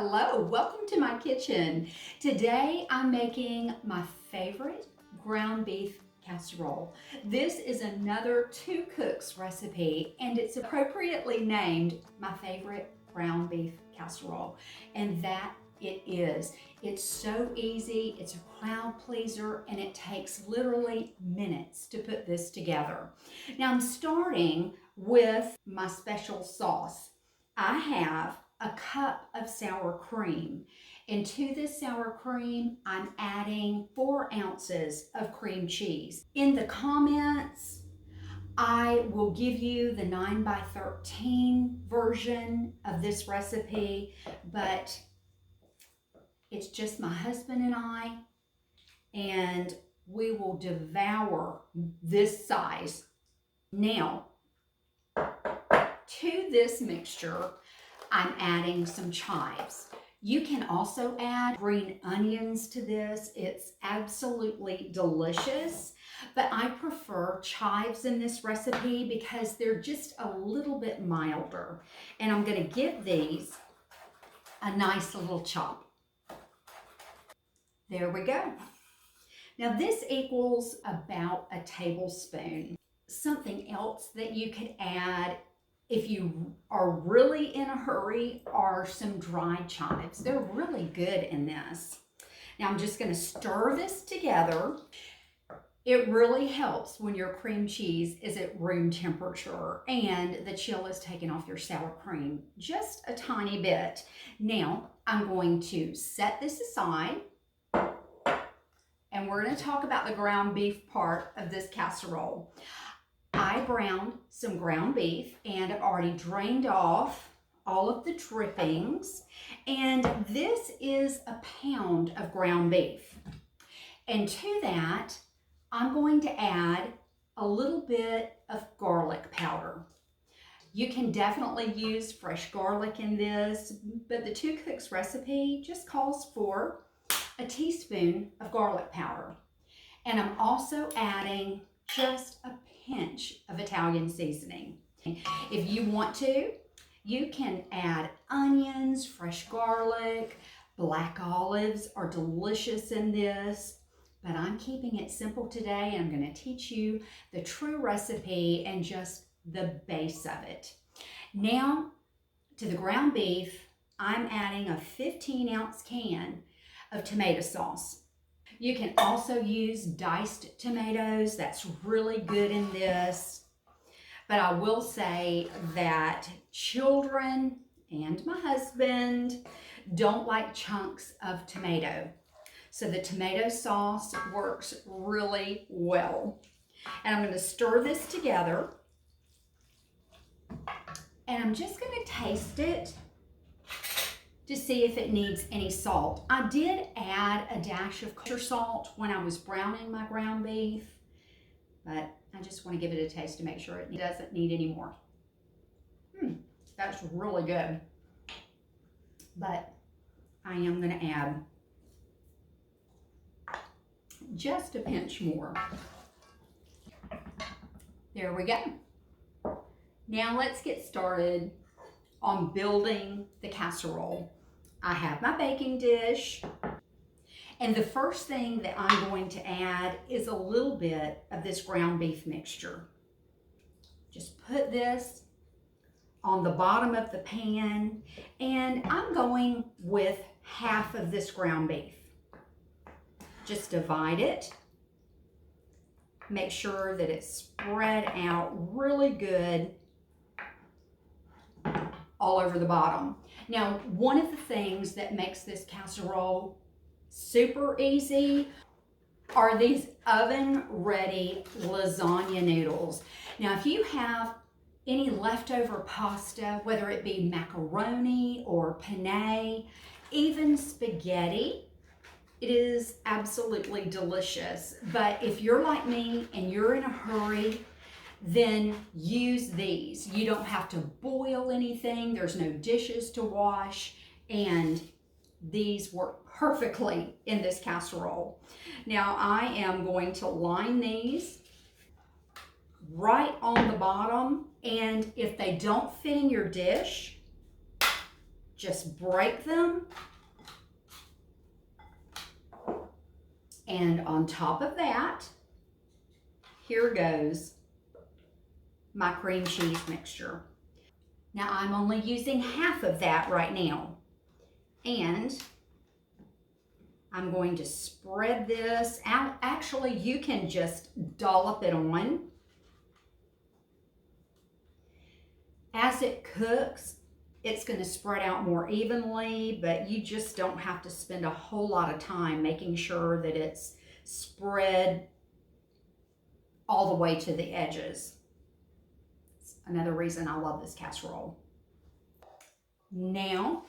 Hello, welcome to my kitchen. Today I'm making my favorite ground beef casserole. This is another Two Cooks recipe and it's appropriately named my favorite ground beef casserole. And that it is. It's so easy, it's a crowd pleaser, and it takes literally minutes to put this together. Now I'm starting with my special sauce. I have a cup of sour cream. And to this sour cream, I'm adding 4 ounces of cream cheese. In the comments, I will give you the 9x13 version of this recipe, but it's just my husband and we will devour this size. Now, to this mixture, I'm adding some chives. You can also add green onions to this. It's absolutely delicious, but I prefer chives in this recipe because they're just a little bit milder. And I'm going to give these a nice little chop. There we go. Now this equals about a tablespoon. Something else that you could add if you are really in a hurry are some dried chives. They're really good in this. Now I'm just going to stir this together. It really helps when your cream cheese is at room temperature and the chill is taken off your sour cream just a tiny bit. Now I'm going to set this aside and we're going to talk about the ground beef part of this casserole. I browned some ground beef and I've already drained off all of the drippings. And this is a pound of ground beef. And to that, I'm going to add a little bit of garlic powder. You can definitely use fresh garlic in this, but the Two Cooks recipe just calls for a teaspoon of garlic powder. And I'm also adding just a pinch of Italian seasoning. If you want to, you can add onions, fresh garlic, black olives are delicious in this, but I'm keeping it simple today. I'm going to teach you the true recipe and just the base of it. Now to the ground beef, I'm adding a 15-ounce can of tomato sauce. You can also use diced tomatoes. That's really good in this. But I will say that children and my husband don't like chunks of tomato. So the tomato sauce works really well. And I'm going to stir this together. And I'm just going to taste it to see if it needs any salt. I did add a dash of kosher salt when I was browning my ground beef, but I just want to give it a taste to make sure it doesn't need any more. That's really good. But I am going to add just a pinch more. There we go. Now let's get started on building the casserole. I have my baking dish, and the first thing that I'm going to add is a little bit of this ground beef mixture. Just put this on the bottom of the pan, and I'm going with half of this ground beef. Just divide it. Make sure that it's spread out really good all over the bottom. Now, one of the things that makes this casserole super easy are these oven-ready lasagna noodles. Now, if you have any leftover pasta, whether it be macaroni or penne, even spaghetti, it is absolutely delicious. But if you're like me and you're in a hurry, then use these. You don't have to boil anything. There's no dishes to wash, and these work perfectly in this casserole. Now I am going to line these right on the bottom, and if they don't fit in your dish, just break them. And on top of that, here goes my cream cheese mixture. Now I'm only using half of that right now. And I'm going to spread this out. Actually, you can just dollop it on. As it cooks, it's going to spread out more evenly, but you just don't have to spend a whole lot of time making sure that it's spread all the way to the edges. It's another reason I love this casserole. Now,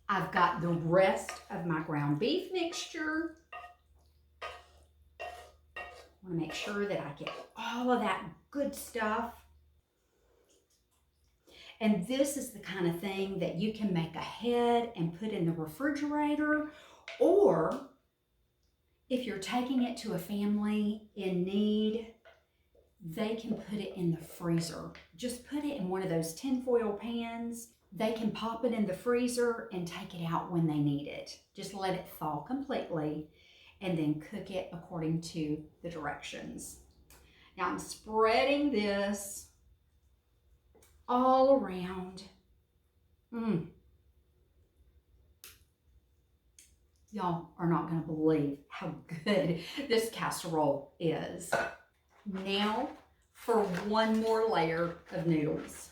I've got the rest of my ground beef mixture. I want to make sure that I get all of that good stuff. And this is the kind of thing that you can make ahead and put in the refrigerator, or if you're taking it to a family in need, they can put it in the freezer. Just put it in one of those tinfoil pans. They can pop it in the freezer and take it out when they need it. Just let it thaw completely and then cook it according to the directions. Now I'm spreading this all around. Y'all are not going to believe how good this casserole is. Now for one more layer of noodles.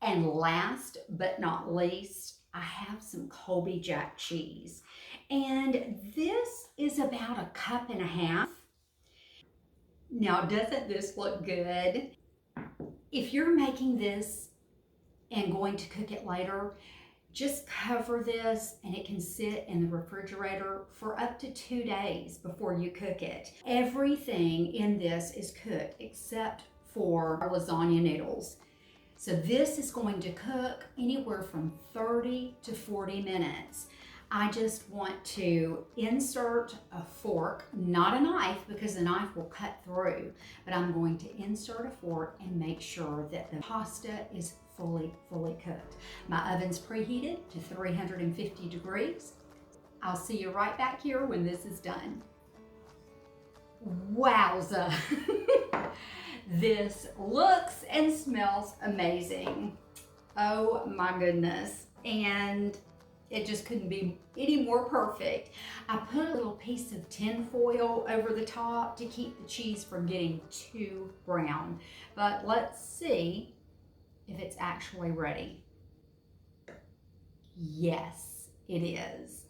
And last but not least, I have some colby-jack cheese. And this is about 1.5 cups. Now, doesn't this look good? If you're making this and going to cook it later, just cover this and it can sit in the refrigerator for up to 2 days before you cook it. Everything in this is cooked except for our lasagna noodles. So this is going to cook anywhere from 30 to 40 minutes. I just want to insert a fork, not a knife, because the knife will cut through, but I'm going to insert a fork and make sure that the pasta is fully cooked. My oven's preheated to 350 degrees. I'll see you right back here when this is done. Wowza! This looks and smells amazing. Oh my goodness. And it just couldn't be any more perfect. I put a little piece of tin foil over the top to keep the cheese from getting too brown. But let's see if it's actually ready. Yes, it is.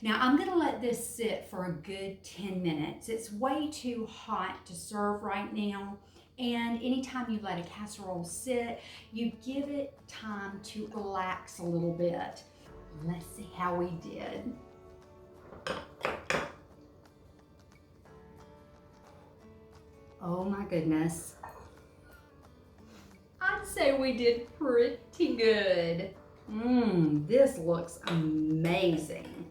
Now I'm gonna let this sit for a good 10 minutes. It's way too hot to serve right now. And anytime you let a casserole sit, you give it time to relax a little bit. Let's see how we did. Oh my goodness. I'd say we did pretty good. This looks amazing.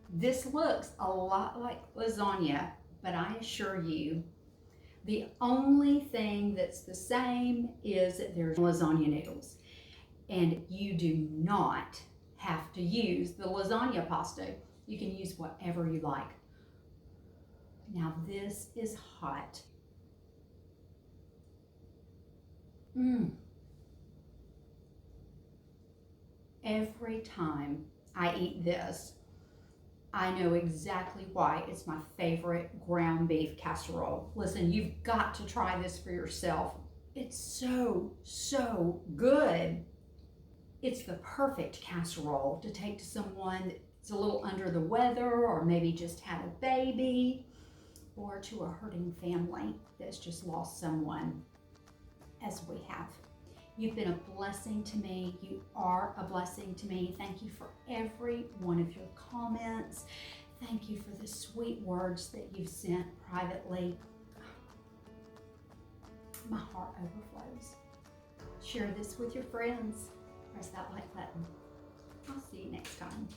This looks a lot like lasagna, but I assure you, the only thing that's the same is that there's lasagna noodles. And you do not have to use the lasagna pasta. You can use whatever you like. Now this is hot. Every time I eat this, I know exactly why it's my favorite ground beef casserole. Listen, you've got to try this for yourself. It's so good. It's the perfect casserole to take to someone that's a little under the weather, or maybe just had a baby, or to a hurting family that's just lost someone, as we have. You've been a blessing to me. You are a blessing to me. Thank you for every one of your comments. Thank you for the sweet words that you've sent privately. My heart overflows. Share this with your friends. Press that like button. I'll see you next time.